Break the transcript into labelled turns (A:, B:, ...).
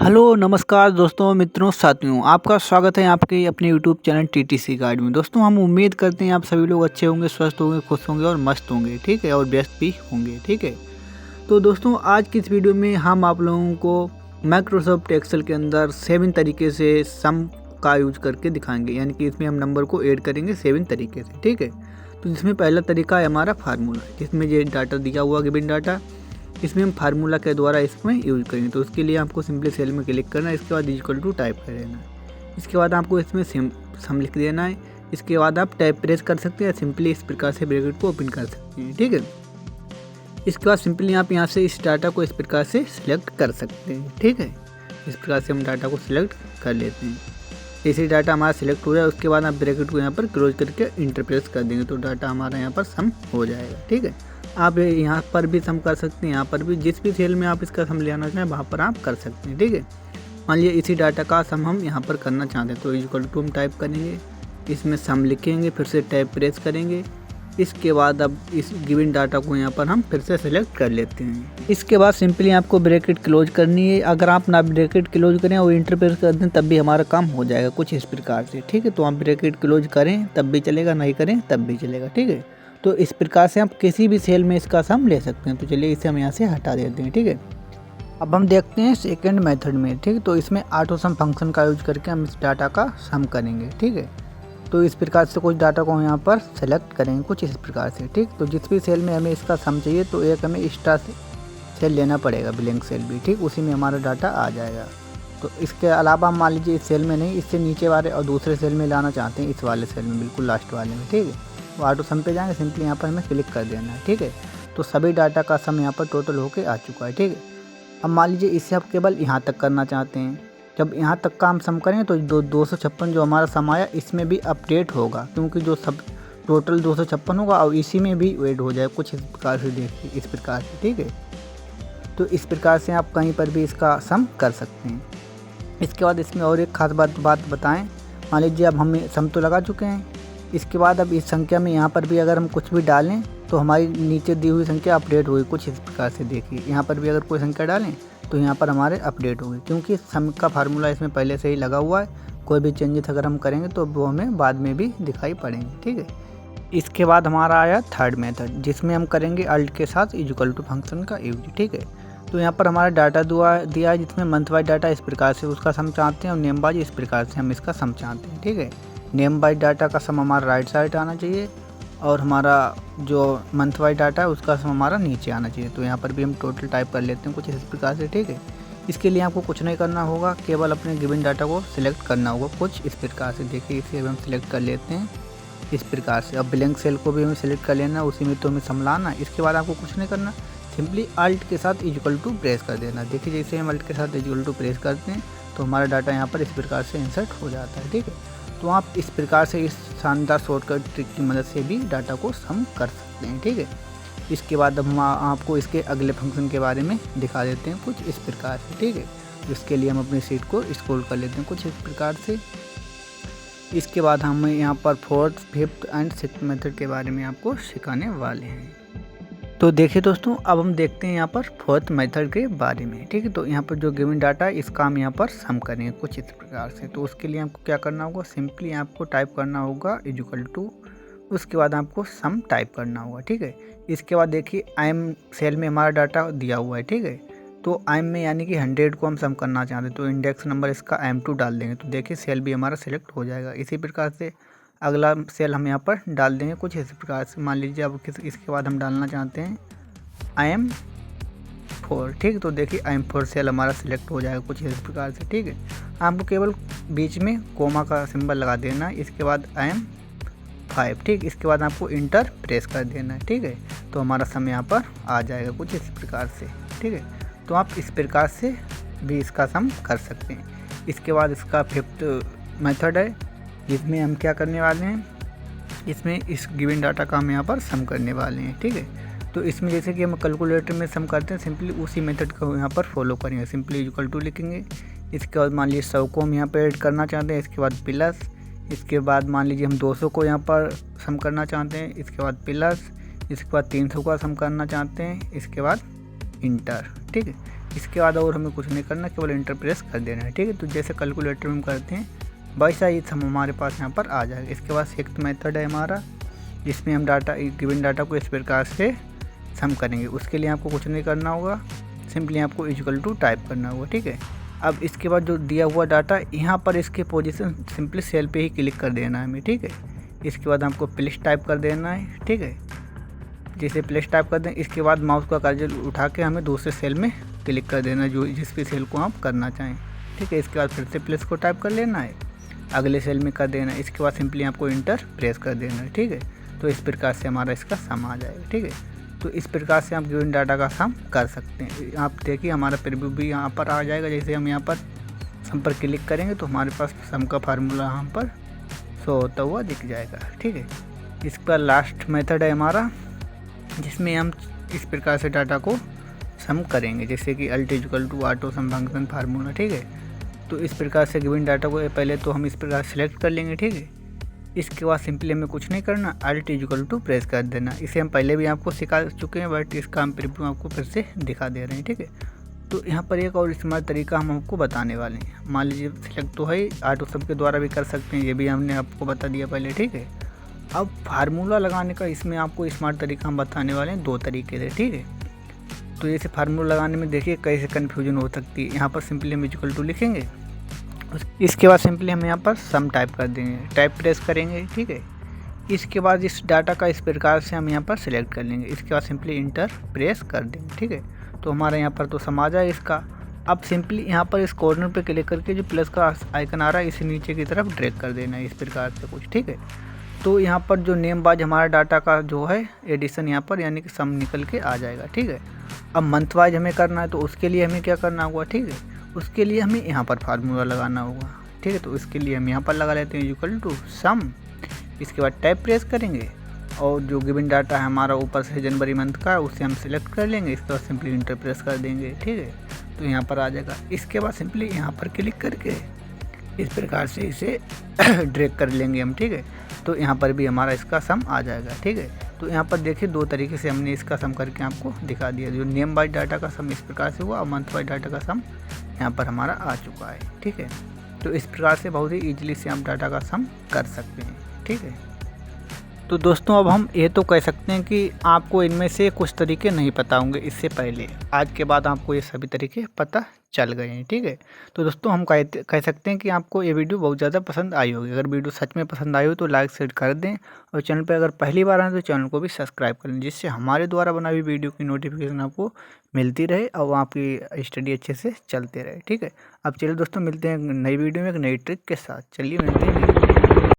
A: Hello नमस्कार दोस्तों मित्रों साथियों, आपका स्वागत है आपके अपने यूट्यूब चैनल टीटीसी गाइड में। दोस्तों हम उम्मीद करते हैं आप सभी लोग अच्छे होंगे, स्वस्थ होंगे, खुश होंगे और मस्त होंगे, ठीक है, और व्यस्त भी होंगे, ठीक है। तो दोस्तों आज की इस वीडियो में हम आप लोगों को माइक्रोसॉफ्ट एक्सेल के अंदर 7 तरीके से सम का यूज करके दिखाएंगे, यानी कि इसमें हम नंबर को ऐड करेंगे 7 तरीके से, ठीक है। तो जिसमें पहला तरीका है हमारा फार्मूला, जिसमें ये डाटा दिया हुआ गिवन डाटा, इसमें हम फार्मूला के द्वारा इसमें यूज करेंगे। तो उसके लिए आपको सिंपली सेल में क्लिक करना है, इसके बाद इक्वल टू टाइप कर देना है। इसके बाद आपको इसमें सम लिख देना है। इसके बाद आप टैब प्रेस कर सकते हैं, सिंपली इस प्रकार से ब्रैकेट को ओपन कर सकते हैं, ठीक है। इसके बाद सिंपली आप यहाँ से इस डाटा को इस प्रकार से सिलेक्ट कर सकते हैं, ठीक है। इस प्रकार से हम डाटा को सिलेक्ट कर लेते हैं। जैसे डाटा हमारा सिलेक्ट हो जाए उसके बाद आप ब्रैकेट को यहाँ पर क्लोज करके इंटर प्रेस कर देंगे तो डाटा हमारा यहाँ पर सम हो जाएगा, ठीक है। आप यहाँ पर भी सम कर सकते हैं, यहाँ पर भी जिस भी सेल में आप इसका सम ले आना चाहें वहाँ पर आप कर सकते हैं, ठीक है। मान लीजिए इसी डाटा का सम हम यहाँ पर करना चाहते हैं तो इक्वल टू हम टाइप करेंगे, इसमें सम लिखेंगे, फिर से टैब प्रेस करेंगे। इसके बाद अब इस गिवन डाटा को यहाँ पर हम फिर से सेलेक्ट कर लेते हैं। इसके बाद सिंपली आपको ब्रैकेट क्लोज करनी है। अगर आप ना ब्रैकेट क्लोज करें और इंटर प्रेस कर दें तब भी हमारा काम हो जाएगा कुछ इस प्रकार से, ठीक है। तो आप ब्रैकेट क्लोज करें तब भी चलेगा, नहीं करें तब भी चलेगा, ठीक है। तो इस प्रकार से आप किसी भी सेल में इसका सम ले सकते हैं। तो चलिए इसे हम यहाँ से हटा देते हैं, ठीक है। अब हम देखते हैं सेकंड मेथड में, ठीक है। तो इसमें ऑटो सम फंक्शन का यूज करके हम इस डाटा का सम करेंगे, ठीक है। तो इस प्रकार से कुछ डाटा को यहाँ पर सेलेक्ट करेंगे कुछ इस प्रकार से, ठीक। तो जिस भी सेल में हमें इसका सम चाहिए तो एक हमें एक्स्ट्रा सेल लेना पड़ेगा, ब्लैंक सेल भी, ठीक। उसी में हमारा डाटा आ जाएगा। तो इसके अलावा मान लीजिए इस सेल में नहीं, इससे नीचे वाले और दूसरे सेल में लाना चाहते हैं, इस वाले सेल में, बिल्कुल लास्ट वाले में, ठीक है। तो ऑटो सम पे जाएंगे, सिंपली यहाँ पर हमें क्लिक कर देना है, ठीक है। तो सभी डाटा का सम यहाँ पर टोटल होके आ चुका है, ठीक है। अब मान लीजिए इससे आप केवल यहाँ तक करना चाहते हैं। जब यहाँ तक का हम सम करेंगे तो 256 जो हमारा सम आया इसमें भी अपडेट होगा, क्योंकि जो सब टोटल 256 होगा और इसी में भी ऐड हो जाए कुछ इस प्रकार से, देखिए इस प्रकार से, ठीक है। तो इस प्रकार से आप कहीं पर भी इसका सम कर सकते हैं। इसके बाद इसमें और एक खास बात बताएं। मान लीजिए अब हम सम तो लगा चुके हैं, इसके बाद अब इस संख्या में यहाँ पर भी अगर हम कुछ भी डालें तो हमारी नीचे दी हुई संख्या अपडेट होगी कुछ इस प्रकार से, देखिए यहाँ पर भी अगर कोई संख्या डालें तो यहाँ पर हमारे अपडेट होगी, क्योंकि सम का फार्मूला इसमें पहले से ही लगा हुआ है। कोई भी चेंजेस अगर हम करेंगे तो वो हमें बाद में भी दिखाई पड़ेंगे, ठीक है। इसके बाद हमारा आया थर्ड मेथड, जिसमें हम करेंगे अल्ट के साथ इक्वल टू फंक्शन का यूज, ठीक है। तो यहाँ पर हमारा डाटा दिया है, जिसमें मंथ वाइज डाटा इस प्रकार से उसका सम चाहते हैं और नेम वाइज इस प्रकार से हम इसका सम चाहते हैं, ठीक है। नेम वाइज डाटा का सम हमारा राइट साइड आना चाहिए और हमारा जो मंथ वाइज डाटा है उसका सम हमारा नीचे आना चाहिए। तो यहाँ पर भी हम टोटल टाइप कर लेते हैं कुछ इस प्रकार से, ठीक है। इसके लिए आपको कुछ नहीं करना होगा, केवल अपने गिवन डाटा को सिलेक्ट करना होगा कुछ इस प्रकार से, देखिए इसे हम सिलेक्ट कर लेते हैं इस प्रकार से। अब ब्लैंक सेल को भी हमें सिलेक्ट कर लेना, उसी में तो हमें सम लाना। इसके बाद आपको कुछ नहीं करना, सिंपली अल्ट के साथ इक्वल टू प्रेस कर देना। देखिए जैसे हम अल्ट के साथ इक्वल टू प्रेस करते हैं तो हमारा डाटा यहाँ पर इस प्रकार से इंसर्ट हो जाता है, ठीक है। तो आप इस प्रकार से इस शानदार शॉर्टकट ट्रिक की मदद से भी डाटा को सम कर सकते हैं, ठीक है। इसके बाद हम आपको इसके अगले फंक्शन के बारे में दिखा देते हैं कुछ इस प्रकार से, ठीक है। इसके लिए हम अपनी सीट को स्क्रॉल कर लेते हैं कुछ इस प्रकार से। इसके बाद हम यहाँ पर fourth, fifth and sixth method के बारे में आपको सिखाने वाले हैं। तो देखिए दोस्तों, अब हम देखते हैं यहाँ पर फोर्थ मेथड के बारे में, ठीक है। तो यहाँ पर जो गिवन डाटा है इसका हम यहाँ पर सम करेंगे कुछ इस प्रकार से। तो उसके लिए आपको क्या करना होगा, सिंपली आपको टाइप करना होगा इक्वल टू, उसके बाद आपको सम टाइप करना होगा, ठीक है। इसके बाद देखिए IM सेल में हमारा डाटा दिया हुआ है, ठीक है। तो IM में यानी कि 100 को हम सम करना चाहते हैं तो इंडेक्स नंबर इसका M2 डाल देंगे, तो देखिए सेल भी हमारा सिलेक्ट हो जाएगा। इसी प्रकार से अगला सेल हम यहाँ पर डाल देंगे कुछ इस प्रकार से। मान लीजिए अब इसके बाद हम डालना चाहते हैं IM4, ठीक। तो देखिए IM4 सेल हमारा सिलेक्ट हो जाएगा कुछ इस प्रकार से, ठीक है। आपको केवल बीच में कोमा का सिंबल लगा देना है। इसके बाद IM5, ठीक। इसके बाद आपको इंटर प्रेस कर देना है, ठीक है। तो हमारा सम यहाँ पर आ जाएगा कुछ इस प्रकार से, ठीक है। तो आप इस प्रकार से भी इसका सम कर सकते हैं। इसके बाद इसका फिफ्थ मेथड है, जिसमें हम क्या करने वाले हैं, इसमें इस गिवन डाटा का हम यहाँ पर सम करने वाले हैं, ठीक है। तो इसमें जैसे कि हम कैलकुलेटर में सम करते हैं, सिंपली उसी मेथड को यहाँ पर फॉलो करेंगे। सिंपली इक्वल टू लिखेंगे, इसके बाद मान लीजिए 100 को हम यहाँ पर ऐड करना चाहते हैं, इसके बाद प्लस, इसके बाद मान लीजिए हम 200 को यहाँ पर सम करना चाहते हैं, इसके बाद प्लस, इसके बाद 300 का सम करना चाहते हैं, इसके बाद इंटर, ठीक है। इसके बाद और हमें कुछ नहीं करना, केवल इंटर प्रेस कर देना है, ठीक है। तो जैसे कैलकुलेटर में हम करते हैं वैसा ही सम हमारे पास यहाँ पर आ जाएगा। इसके बाद सेकंड मेथड है हमारा, जिसमें हम गिवन डाटा को इस प्रकार से सम करेंगे। उसके लिए आपको कुछ नहीं करना होगा, सिंपली आपको इक्वल टू टाइप करना होगा, ठीक है। अब इसके बाद जो दिया हुआ डाटा यहाँ पर इसके पोजीशन सिंपली सेल पे ही क्लिक कर देना है हमें, ठीक है। इसके बाद हमको प्लेस टाइप कर देना है, ठीक है। जैसे प्लेस टाइप कर दें, इसके बाद माउस का कर्सर उठा के हमें दूसरे सेल में क्लिक कर देना है, जो जिस भी सेल को आप करना चाहें, ठीक है। इसके बाद फिर से प्लेस को टाइप कर लेना है, अगले सेल में कर देना है। इसके बाद सिंपली आपको इंटर प्रेस कर देना है, ठीक है। तो इस प्रकार से हमारा इसका सम आ जाएगा, ठीक है। तो इस प्रकार से आप गिवन डाटा का सम कर सकते हैं। आप देखिए हमारा प्रीव्यू भी यहाँ पर आ जाएगा। जैसे हम यहाँ पर सम पर क्लिक करेंगे तो हमारे पास सम का फार्मूला यहाँ पर शो होता हुआ दिख जाएगा, ठीक है। इसका लास्ट मेथड है हमारा, जिसमें हम इस प्रकार से डाटा को सम करेंगे, जैसे कि alt equal to auto sum function formula, ठीक है। तो इस प्रकार से गिवन डाटा को पहले तो हम इस प्रकार सेलेक्ट कर लेंगे, ठीक है। इसके बाद सिंपली हमें कुछ नहीं करना, अल्ट इक्वल टू प्रेस कर देना। इसे हम पहले भी आपको सिखा चुके हैं, बट इसका हम प्रीव्यू आपको फिर से दिखा दे रहे हैं, ठीक है। तो यहाँ पर एक और इस्तेमाल तरीका हम आपको बताने वाले हैं। मान लीजिए सिलेक्ट तो है, ऑटो सम के द्वारा भी कर सकते हैं, ये भी हमने आपको बता दिया पहले, ठीक है। अब फार्मूला लगाने का इसमें आपको स्मार्ट तरीका हम बताने वाले हैं, 2 तरीके से, ठीक है। तो जैसे फार्मूला लगाने में देखिए कैसे कन्फ्यूजन हो सकती है। यहाँ पर सिंपली हम इक्वल टू लिखेंगे, इसके बाद सिंपली हम यहाँ पर सम टाइप कर देंगे, टाइप प्रेस करेंगे, ठीक है। इसके बाद इस डाटा का इस प्रकार से हम यहाँ पर सिलेक्ट कर लेंगे। इसके बाद सिंपली इंटर प्रेस कर देंगे, ठीक है। तो हमारा यहाँ पर तो सम आ जाए इसका। अब सिंपली यहाँ पर इस कॉर्नर पे क्लिक करके जो प्लस का आइकन आ रहा है इसे नीचे की तरफ ड्रैग कर देना है, इस प्रकार से कुछ, ठीक है। तो यहाँ पर जो नेम बाज हमारा डाटा का जो है एडिशन यहाँ पर यानी कि सम निकल के आ जाएगा, ठीक है। अब मंथ वाइज हमें करना है, तो उसके लिए हमें क्या करना होगा, ठीक है। उसके लिए हमें यहाँ पर फार्मूला लगाना होगा, ठीक है। तो इसके लिए हम यहाँ पर लगा लेते हैं इक्वल टू सम। इसके बाद टैब प्रेस करेंगे और जो गिवन डाटा है हमारा ऊपर से जनवरी मंथ का, उसे हम सिलेक्ट कर लेंगे। इसके बाद सिंपली इंटर प्रेस कर देंगे, ठीक है। तो यहाँ पर आ जाएगा। इसके बाद सिंपली यहाँ पर क्लिक करके इस प्रकार से इसे ड्रैग कर लेंगे हम, ठीक है। तो यहाँ पर भी हमारा इसका सम आ जाएगा, ठीक है। तो यहाँ पर देखिए 2 तरीके से हमने इसका सम करके आपको दिखा दिया। जो नेम वाइज डाटा का सम इस प्रकार से हुआ और मंथ वाइज डाटा का सम यहाँ पर हमारा आ चुका है, ठीक है। तो इस प्रकार से बहुत ही ईजिली से आप डाटा का सम कर सकते हैं, ठीक है। तो दोस्तों अब हम ये तो कह सकते हैं कि आपको इनमें से कुछ तरीके नहीं पता होंगे इससे पहले, आज के बाद आपको ये सभी तरीके पता चल गए हैं, ठीक है। तो दोस्तों हम कह सकते हैं कि आपको ये वीडियो बहुत ज़्यादा पसंद आई होगी। अगर वीडियो सच में पसंद आई हो तो लाइक शेयर कर दें, और चैनल पर अगर पहली बार आए तो चैनल को भी सब्सक्राइब कर लें, जिससे हमारे द्वारा बनाई हुई वीडियो की नोटिफिकेशन आपको मिलती रहे और आपकी स्टडी अच्छे से चलते रहे, ठीक है। अब चलिए दोस्तों मिलते हैं नई वीडियो में एक नई ट्रिक के साथ। चलिए मिलते हैं।